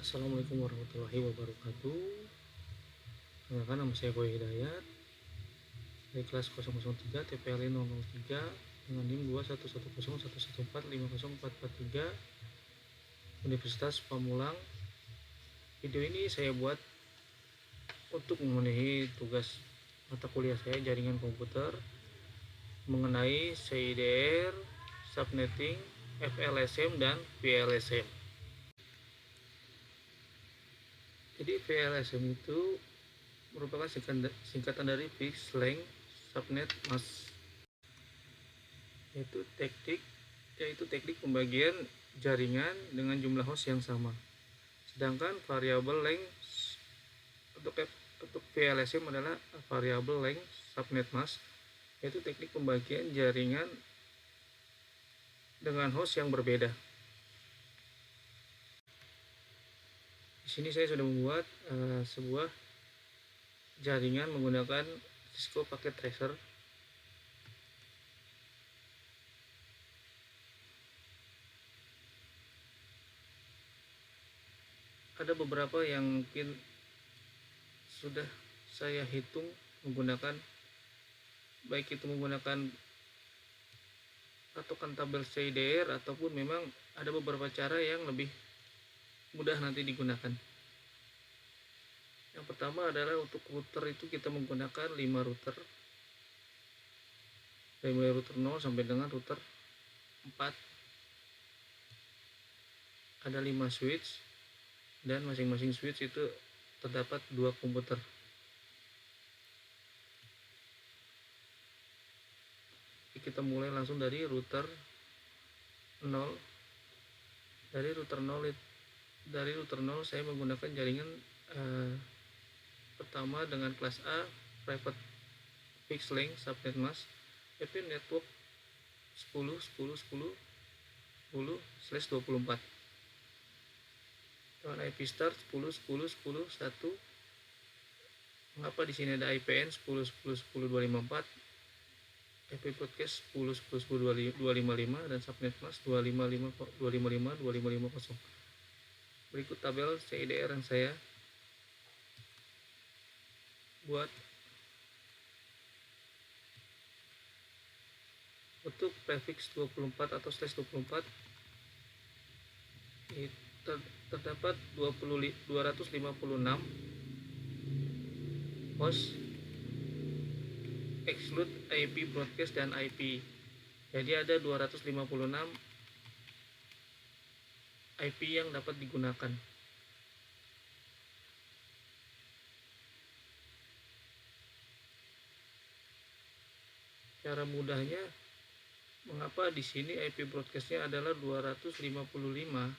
Assalamualaikum warahmatullahi wabarakatuh. Perkenalkan, nama saya Boy Hidayat dari kelas 003 TPLI 003 dengan NIM 2110114504443 Universitas Pamulang. Video ini saya buat untuk memenuhi tugas mata kuliah saya jaringan komputer mengenai CIDR, subnetting, FLSM dan VLSM. Jadi VLSM itu merupakan singkatan dari Fixed Length Subnet Mask, yaitu teknik pembagian jaringan dengan jumlah host yang sama. Sedangkan variable length untuk VLSM adalah variable length subnet mask, yaitu teknik pembagian jaringan dengan host yang berbeda. Di sini saya sudah membuat sebuah jaringan menggunakan Cisco Packet Tracer. Ada beberapa yang mungkin sudah saya hitung menggunakan, baik itu menggunakan patokan tabel CIDR ataupun memang ada beberapa cara yang lebih mudah nanti digunakan. Yang pertama adalah untuk router itu kita menggunakan 5 router, dari mulai router 0 sampai dengan router 4. Ada 5 switch dan masing-masing switch itu terdapat 2 komputer. Kita mulai langsung dari router 0. Dari router 0 saya menggunakan jaringan pertama dengan kelas A, private fixed length subnet mask, IP network 10.10.10.10/24 dengan IP start 10.10.10.1. Mengapa di sini ada IPN 10.10.10.254, IP broadcast 10.10.10.255 dan subnet mask 255.255.255.0. Berikut tabel CIDR yang saya buat. Untuk prefix 24 atau /24 terdapat 256 host exclude IP broadcast dan IP. Jadi ada 256 IP yang dapat digunakan. Cara mudahnya, mengapa di sini IP broadcastnya adalah 255?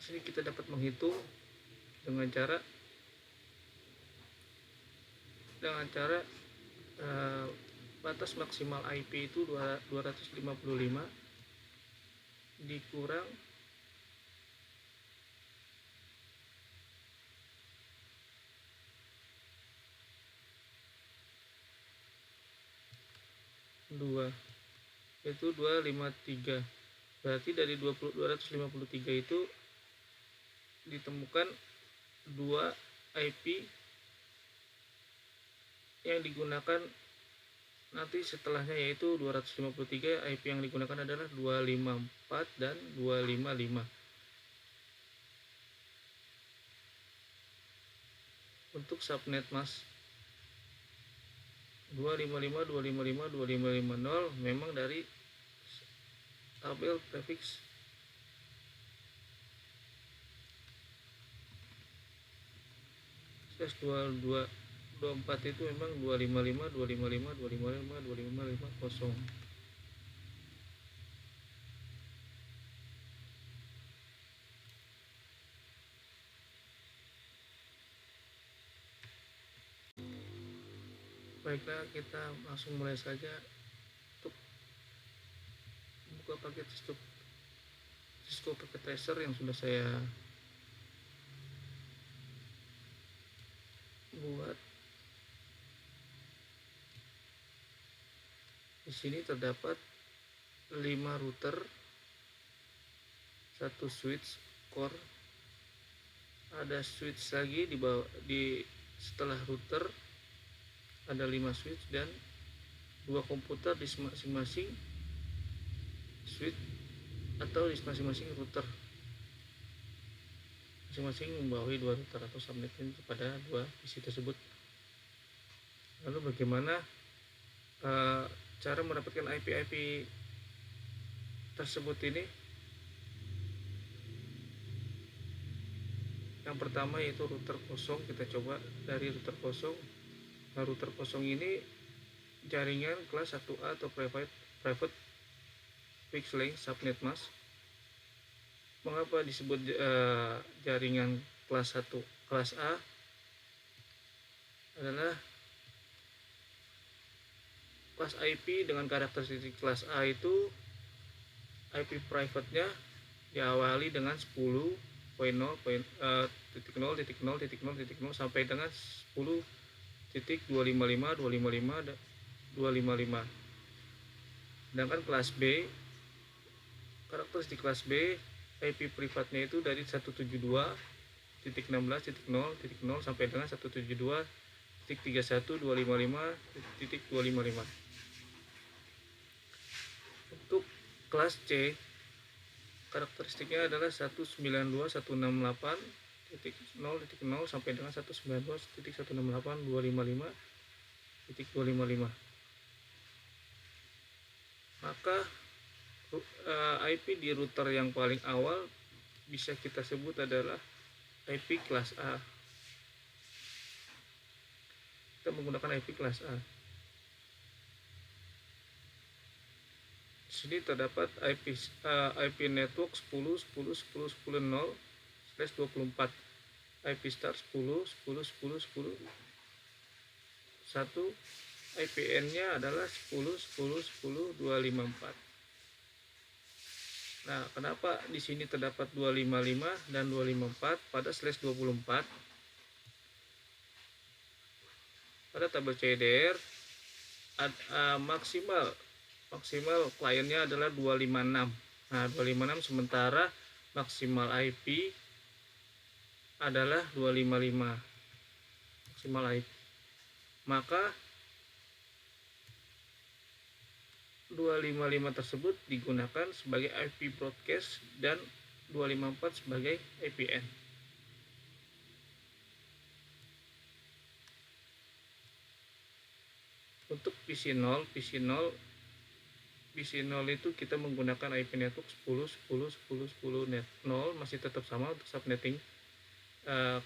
Sini kita dapat menghitung dengan cara batas maksimal IP itu 255 dikurang 2, yaitu 253. Berarti dari 253 itu ditemukan 2 IP yang digunakan nanti setelahnya, yaitu 253. IP yang digunakan adalah 254 dan 255. Untuk subnet mask 255, 255, 2550 memang dari tabel prefix /2224 itu memang 255, 255, 255, 2550. Baiklah, kita langsung mulai saja untuk buka paket Cisco Packet Tracer yang sudah saya buat. Di sini terdapat 5 router, 1 switch core, ada switch lagi di bawah, setelah router ada 5 switch dan 2 komputer di masing-masing switch atau di masing-masing router. Masing-masing membawahi 2 router atau subnet pada 2 PC tersebut. Lalu bagaimana cara mendapatkan IP tersebut ini? Yang pertama yaitu router kosong. Kita coba dari router kosong. Nah, router kosong ini jaringan kelas 1A atau private fixed link subnet mask. Mengapa disebut jaringan kelas 1? Kelas A adalah kelas IP dengan karakteristik kelas A itu IP private-nya diawali dengan 10.0.0.0.0 sampai dengan 10.255.255. Sedangkan kelas B, karakteristik kelas B IP privatnya itu dari 172.16.0.0 sampai dengan 172.31.255.255. Untuk kelas C, karakteristiknya adalah 192.168.0.0 sampai dengan 192.168.255.255. Maka IP di router yang paling awal bisa kita sebut adalah IP kelas A. Kita menggunakan IP kelas A. Di sini terdapat IP network 10.10.10.10.0/24, IP star 10.10.10.10.1, IPN-nya adalah 10.10.10.254. Nah, kenapa di sini terdapat 255 dan 254 pada /24? Pada tabel CDR maksimal kliennya adalah 256. Nah, 256 sementara maksimal IP adalah 255. Maksimal IP. Maka 255 tersebut digunakan sebagai IP broadcast dan 254 sebagai IPN. Untuk PC0 itu kita menggunakan IP network 10.10.10.10 net 0, masih tetap sama untuk subnetting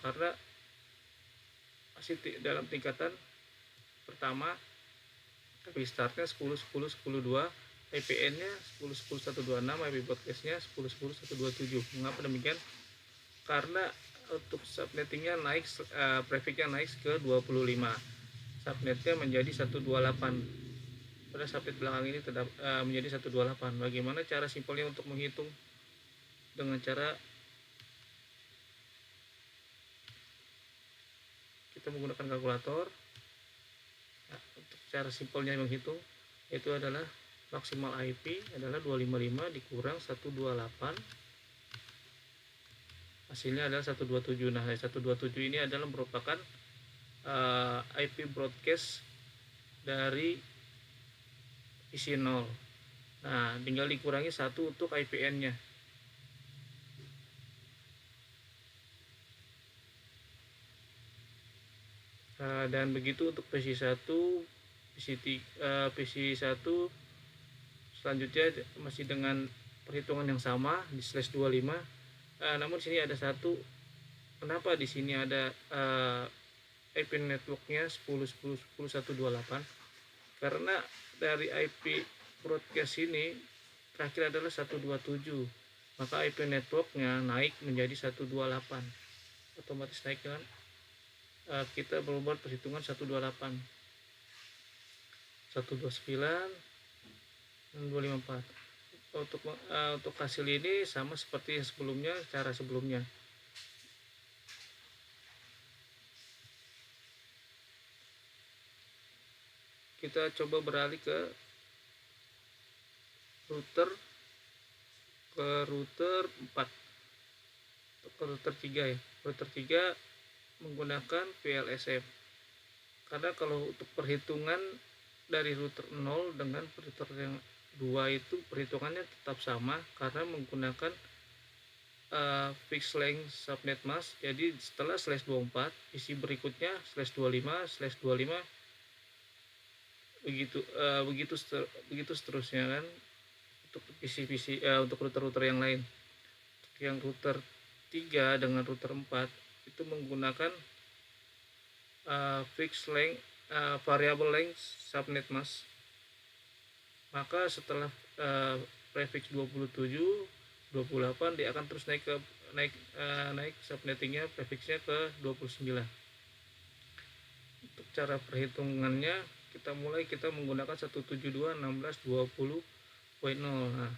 karena masih dalam tingkatan pertama. IP startnya 10.10.10.2, IPN-nya 10.10.126, IP broadcast-nya 10.10.127. Mengapa demikian? Karena untuk subnettingnya naik, prefix-nya naik ke 25. Subnetnya menjadi 128. Pada subnet belakang ini menjadi 128. Bagaimana cara simpelnya untuk menghitung? Dengan cara kita menggunakan kalkulator. Nah, untuk cara simpelnya menghitung itu adalah maksimal IP adalah 255 dikurang 128, hasilnya adalah 127. Nah, 127 ini adalah merupakan IP broadcast dari PC0. Nah, tinggal dikurangi 1 untuk IPN-nya. Dan begitu untuk PC1, PC1 selanjutnya masih dengan perhitungan yang sama di /25. Namun sini ada satu, kenapa di sini ada IP networknya 10.10.10.128? Karena dari IP broadcast ini terakhir adalah 127, maka IP networknya naik menjadi 128, otomatis naik dengan kita berubah perhitungan 128, 129 dan 254. Untuk hasil ini sama seperti yang sebelumnya, cara sebelumnya. Kita coba beralih ke router ke router 4 atau ke router 3 ya. Router 3 menggunakan VLSM. Karena kalau untuk perhitungan dari router 0 dengan router yang 2 itu perhitungannya tetap sama karena menggunakan fixed length subnet mask. Jadi setelah /24 isi berikutnya /25 begitu seterusnya kan untuk PC untuk router-router yang lain. Yang router 3 dengan router 4 itu menggunakan fixed length variable length subnet mask. Maka setelah prefix 27 28 dia akan terus naik subnettingnya prefixnya ke 29. Untuk cara perhitungannya kita menggunakan 172.16.20.0. Nah,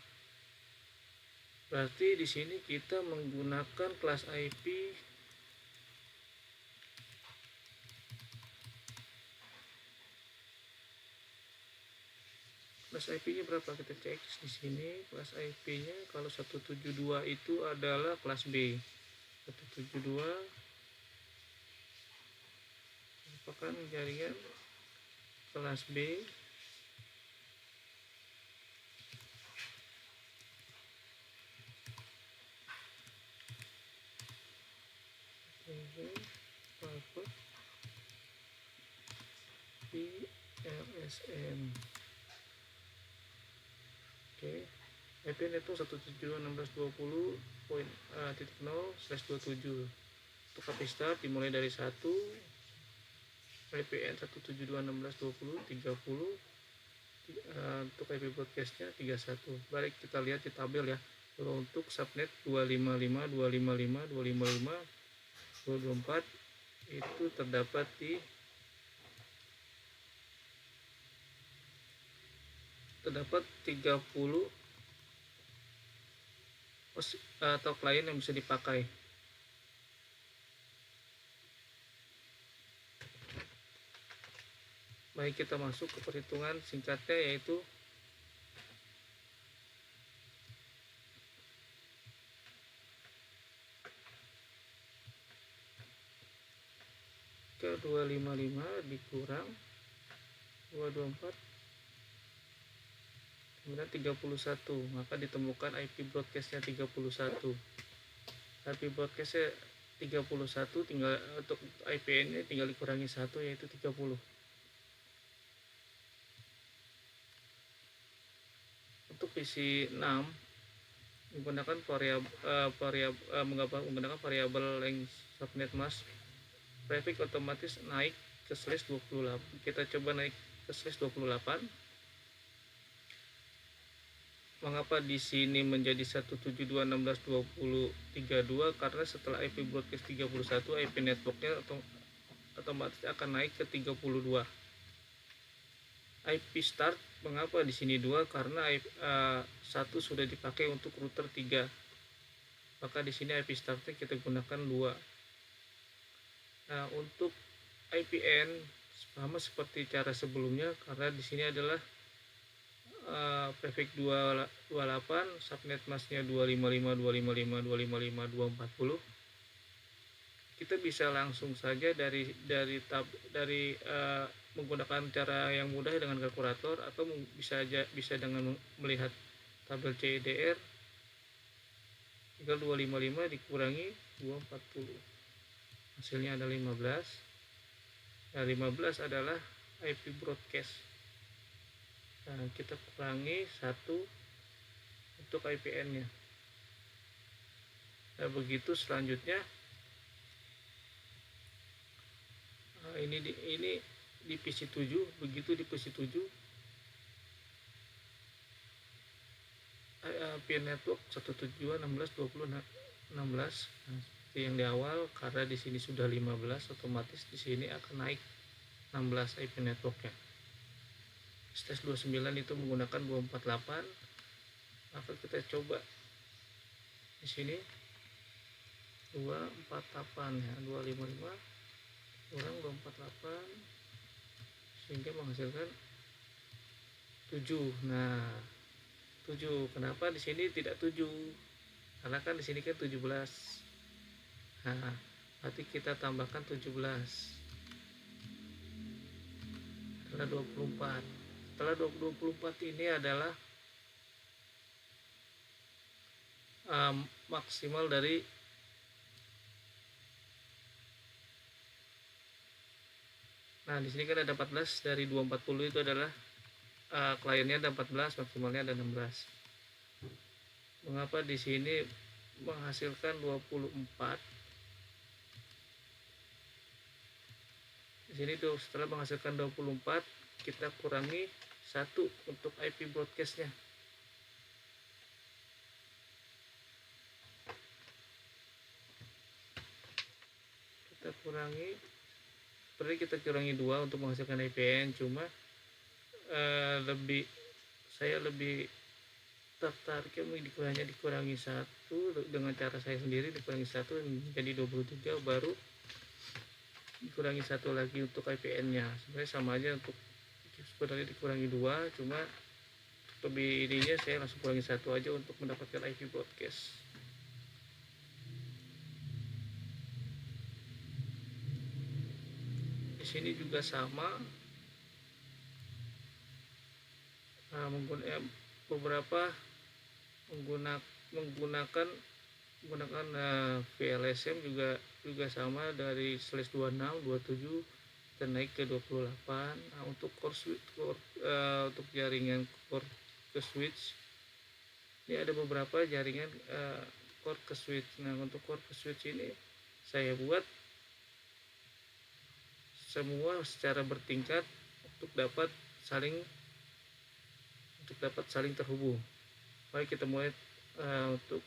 berarti di sini kita menggunakan kelas IP kelas IP-nya berapa, kita cek di sini. Kelas IP-nya kalau 172 itu adalah kelas B. 172 merupakan jaringan kelas B. Private VLSM. Oke, IP network 172.16.20.0/27. Untuk IP start dimulai dari 1, IPN 172.16.20.30. Untuk IP broadcastnya 31. Baik, kita lihat di tabel ya. Untuk subnet 255, 255, 255, 224 itu terdapat di terdapat 30 atau klien yang bisa dipakai. Baik, kita masuk ke perhitungan singkatnya, yaitu ke 255 dikurang 224 kemudian 31, maka ditemukan IP broadcastnya 31. IP broadcastnya 31, tinggal untuk IPN nya tinggal dikurangi 1, yaitu 30. Untuk PC 6 menggunakan menggunakan variabel length subnet mask, prefix otomatis naik ke /28. Kita coba naik ke /28. Mengapa di sini menjadi 172.16.20.32? Karena setelah IP broadcast 31, IP networknya otomatis akan naik ke 32. IP start, mengapa di sini 2? Karena 1 sudah dipakai untuk router 3. Maka di sini IP startnya kita gunakan 2. Nah, untuk IPN sama seperti cara sebelumnya, karena di sini adalah prefix 28, subnet masknya 255, 255, 255, 240. Kita bisa langsung saja dari menggunakan cara yang mudah dengan kalkulator, atau bisa dengan melihat tabel CEDR. Tinggal 255 dikurangi 240, hasilnya ada 15. Nah, 15 adalah IP broadcast. Nah, kita kurangi 1 untuk IPN nya. Nah, begitu selanjutnya. Nah, ini di PC 7, begitu di PC 7 IP network 172.16.20.16. Nah, seperti yang di awal, karena di sini sudah 15, otomatis di sini akan naik 16 IP networknya. /29 itu menggunakan 248. Maka kita coba di sini 248 ya, 255 kurang 248 sehingga menghasilkan 7. Nah, 7. Kenapa di sini tidak 7? Karena kan di sini kan 17. Nah, berarti kita tambahkan 17 adalah 24. Setelah 24 ini adalah maksimal dari di sini kan ada 14, dari 240 itu adalah kliennya ada 14, maksimalnya ada 16. Mengapa di sini menghasilkan 24? Di sini tuh setelah menghasilkan 24, kita kurangi 1 untuk IP broadcastnya. Kita kurangi 2 untuk menghasilkan IPN, cuma saya lebih tertariknya hanya dikurangi 1 dengan cara saya sendiri, dikurangi 1 menjadi 23, baru dikurangi 1 lagi untuk IPN nya. Sebenarnya sama aja, untuk sebenarnya dikurangi 2, cuma lebih ininya saya langsung kurangi 1 aja untuk mendapatkan IP broadcast. Di sini juga sama, beberapa menggunakan VLSM juga sama, dari /26 27 kita naik ke 28. Untuk untuk jaringan core ke switch ini ada beberapa jaringan core ke switch. Nah, untuk core ke switch ini saya buat semua secara bertingkat untuk dapat saling terhubung. Mari kita mulai untuk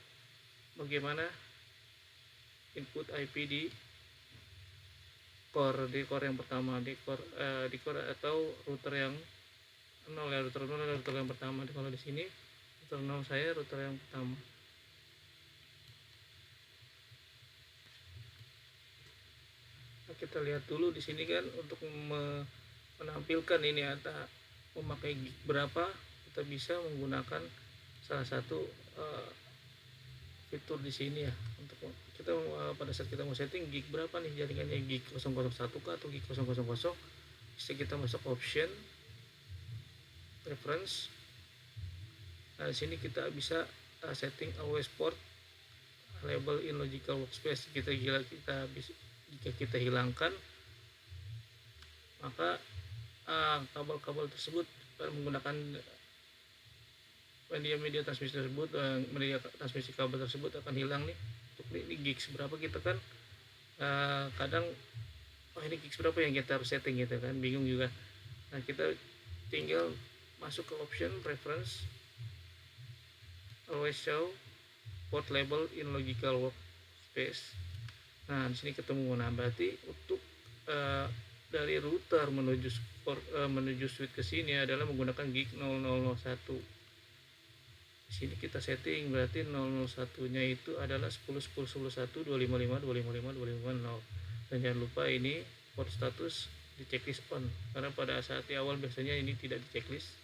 bagaimana input IP di core yang pertama, di core atau router yang 0 ya, router 0 adalah router yang pertama. Kalau di sini router 0 saya router yang pertama. Nah, kita lihat dulu di sini kan, untuk menampilkan ini ada memakai gig berapa, kita bisa menggunakan salah satu fitur di sini ya. Untuk kita pada saat kita mau setting gig berapa nih jaringannya, gig 001 kah atau gig 000, bisa kita masuk option, preference. Nah, di sini kita bisa setting always port label in logical workspace. Jika kita hilangkan, maka kabel-kabel tersebut menggunakan media transmisi tersebut, media transmisi kabel tersebut akan hilang nih. Untuk ini gigs berapa, kita kan kadang ini gigs berapa yang kita harus setting gitu kan, bingung juga. Nah, kita tinggal masuk ke option preference, always show port label in logical workspace. Nah, di sini ketemu. Nah, berarti untuk dari router menuju switch ke sini adalah menggunakan gig 0001. Di sini kita setting, berarti 001-nya itu adalah 10.10.11.255.255.255.0. Dan jangan lupa ini port status di checklist on, karena pada saat di awal biasanya ini tidak di checklist.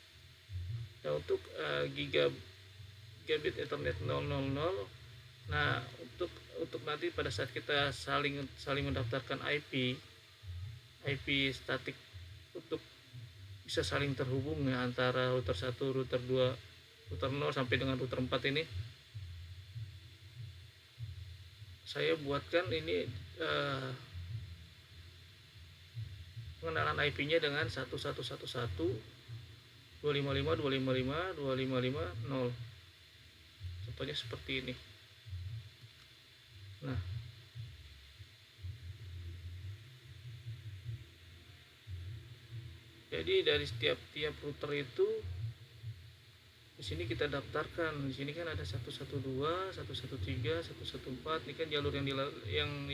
Nah, untuk gigabit Ethernet 000, nah untuk nanti pada saat kita saling mendaftarkan IP statik untuk bisa saling terhubung ya, antara router 1, router 2, router 0 sampai dengan router 4 ini, saya buatkan ini pengenalan IP-nya dengan 1111.255.255.255.0. Contohnya seperti ini. Nah, jadi dari setiap router itu di sini kita daftarkan. Di sini kan ada 112, 113, 114. Ini kan jalur yang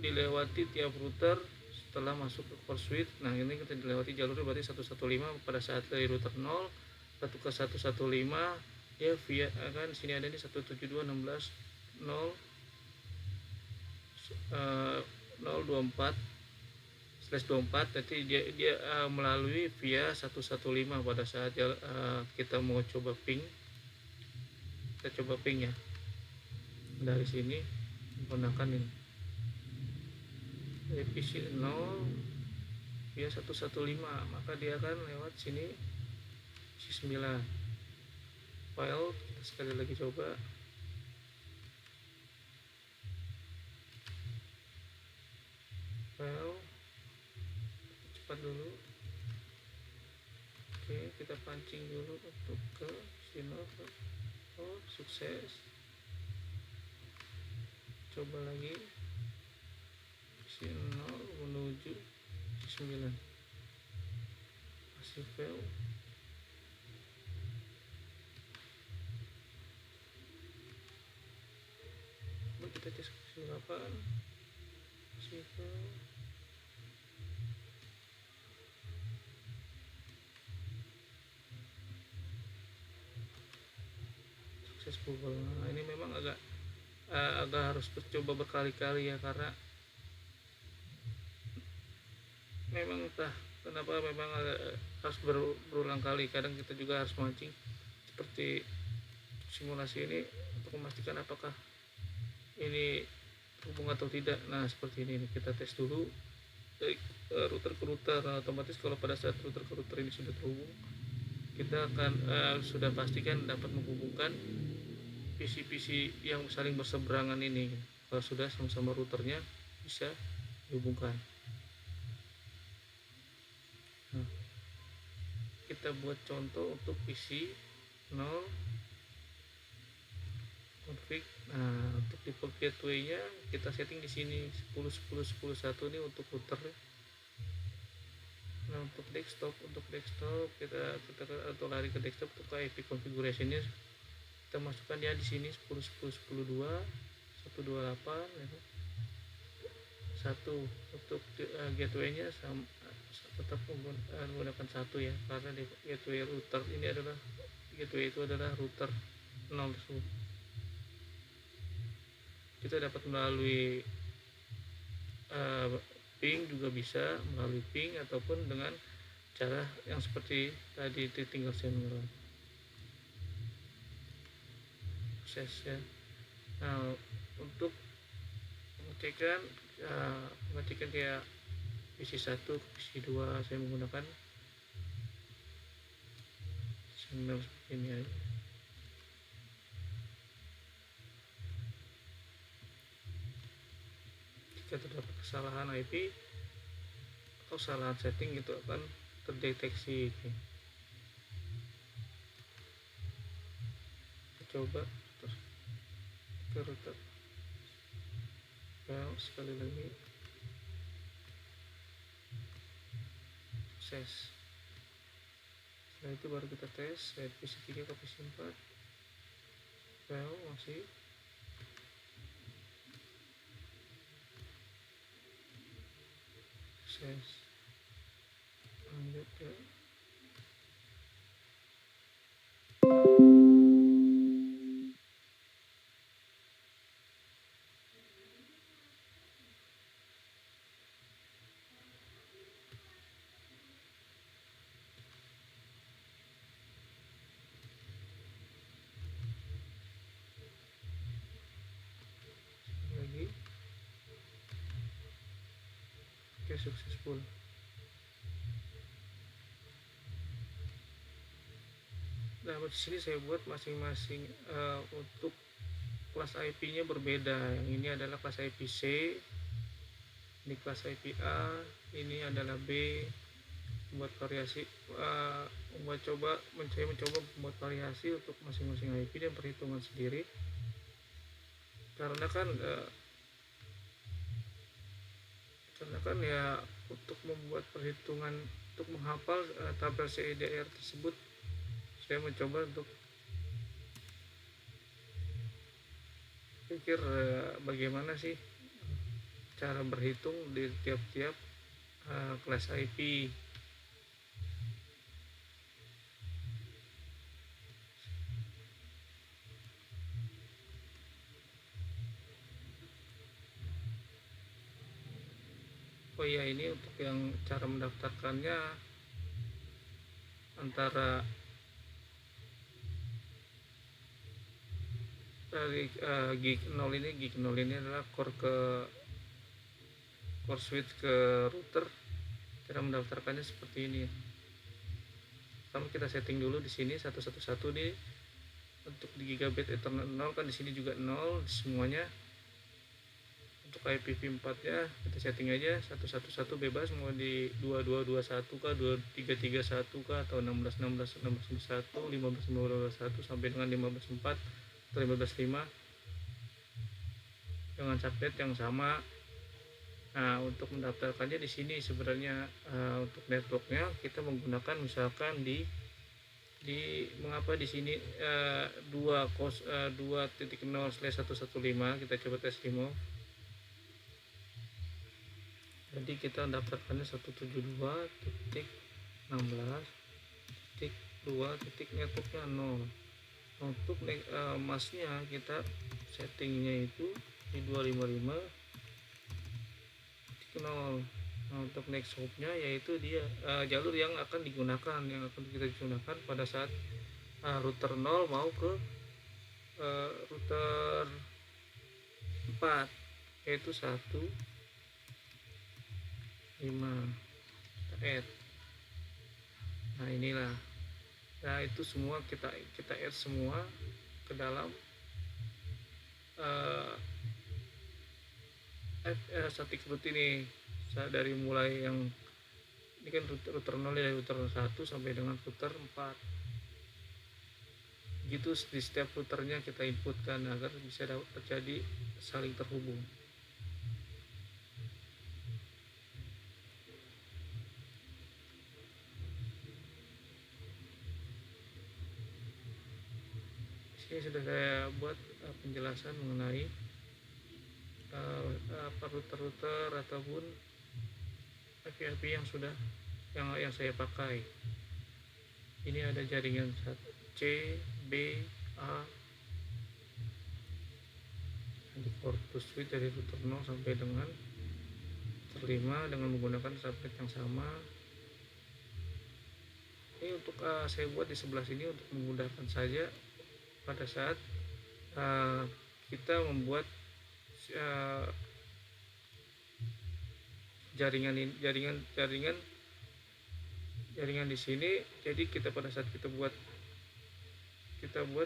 dilewati tiap router setelah masuk ke core switch. Nah, ini kita dilewati jalurnya berarti 115. Pada saat dari router 0 satu ke 115 ya, via kan sini ada ini 172.16.0 024 /24 nanti dia melalui via 115 pada saat kita mau coba ping. Kita coba ping ya dari sini menggunakan ini dari PC 0 via 115, maka dia akan lewat sini PC 9 file. Kita sekali lagi coba. File cepat dulu. Oke, kita pancing dulu untuk ke sini. Oh, sukses. Coba lagi PC 0 menuju PC 9 masih fail. Kita tes PC 8 masih fail. Sukses Google. Nah, ini memang agak harus coba berkali-kali ya, karena memang entah kenapa memang harus berulang kali. Kadang kita juga harus mancing seperti simulasi ini untuk memastikan apakah ini terhubung atau tidak. Nah, seperti ini kita tes dulu dari router ke router. Nah, otomatis kalau pada saat router ke router ini sudah terhubung, kita akan sudah pastikan dapat menghubungkan PC-PC yang saling berseberangan ini. Kalau sudah sama-sama routernya bisa dihubungkan. Nah, kita buat contoh untuk PC 0 config. Nah, untuk default gateway-nya kita setting di sini 10.10.10.1 ini untuk router. Nah, untuk desktop kita atau lari ke desktop untuk IP configuration-nya kita masukkan dia di sini 10.10.10.2 128 ya. 1 untuk gateway-nya tetap menggunakan 1 ya, karena di gateway router ini adalah gateway itu adalah router 0 tersebut. Kita dapat melalui ping juga bisa, melalui ping ataupun dengan cara yang seperti tadi, tinggal sender proses ya. Nah, untuk mengecekkan kayak PC 1 ke PC 2 saya menggunakan sender seperti ini aja. Jika terdapat kesalahan IP atau kesalahan setting, itu akan terdeteksi. Coba terus ke router. Well, sekali lagi sukses. Setelah itu baru kita tes dari PC 3 ke PC 4. Well, masih sukses. Lanjut ke lagi. Oke, successful. Nah, di sini saya buat masing-masing untuk kelas IP-nya berbeda. Yang ini adalah kelas IP C, ini kelas IP A, ini adalah B. Membuat variasi, mencoba membuat variasi untuk masing-masing IP dan perhitungan sendiri. Karena kan ya, untuk membuat perhitungan untuk menghafal tabel CIDR tersebut, saya mencoba untuk pikir bagaimana sih cara berhitung di tiap-tiap kelas IP. Oh Oh iya, ini untuk yang cara mendaftarkannya antara dari gig 0 ini adalah core switch ke router. Cara mendaftarkannya seperti ini. Pertama kita setting dulu di sini 111 nih. Untuk di gigabit ethernet 0 kan di sini juga 0 semuanya. Untuk IPv4 nya kita setting aja 111 bebas, mau di 2221 kah, 2331 kah, atau 1616 1621 1521 sampai dengan 15.4 atau 15.5 dengan subnet yang sama. Nah, untuk mendaftarkannya di sini sebenarnya untuk networknya kita menggunakan misalkan mengapa di sini 2.0/115 kita coba tes demo. Jadi kita daftarkannya 172.16.2 networknya 0. Untuk masnya kita settingnya itu di 255.0. Nah, untuk next hopnya yaitu dia jalur yang akan kita gunakan pada saat router 0 mau ke router 4, yaitu 1.5 add. Nah, inilah. Nah, itu semua kita add semua ke dalam static root ini. Dari mulai yang ini kan router 0 ya, router 1 sampai dengan router 4. Gitu di setiap routernya kita inputkan agar bisa terjadi saling terhubung. Ini sudah saya buat penjelasan mengenai router-router ataupun IP yang sudah yang saya pakai. Ini ada jaringan C, B, A di port to switch dari router 0 sampai dengan router 5 dengan menggunakan subnet yang sama. Ini untuk saya buat di sebelah sini untuk memudahkan saja pada saat kita membuat jaringan di sini. Jadi kita pada saat kita buat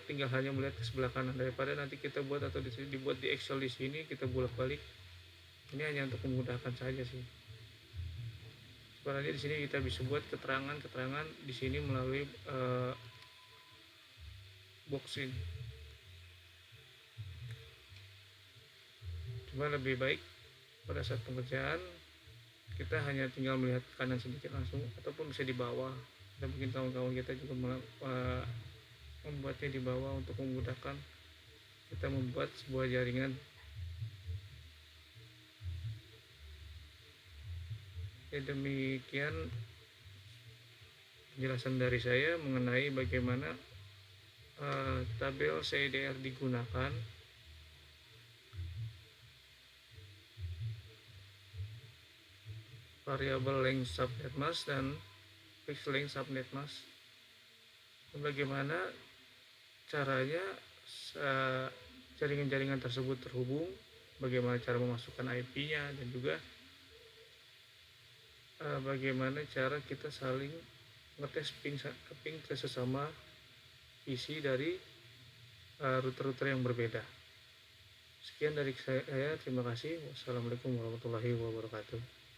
tinggal hanya melihat ke sebelah kanan, daripada nanti kita buat atau dibuat di Excel di sini kita bolak-balik. Ini hanya untuk memudahkan saja sih. Sebenarnya di sini kita bisa buat keterangan di sini melalui box ini. Cuma lebih baik pada saat pengerjaan kita hanya tinggal melihat kanan sedikit langsung, ataupun bisa di bawah. Dan mungkin kawan-kawan kita juga membuatnya di bawah untuk memudahkan kita membuat sebuah jaringan. Ya, demikian penjelasan dari saya mengenai bagaimana tabel CIDR digunakan. Variable length subnet mask dan fixed length subnet mask. Bagaimana caranya jaringan-jaringan tersebut terhubung, bagaimana cara memasukkan IP-nya, dan juga bagaimana cara kita saling ngetes ping ke sesama PC dari router-router yang berbeda. Sekian dari saya, terima kasih. Wassalamualaikum warahmatullahi wabarakatuh.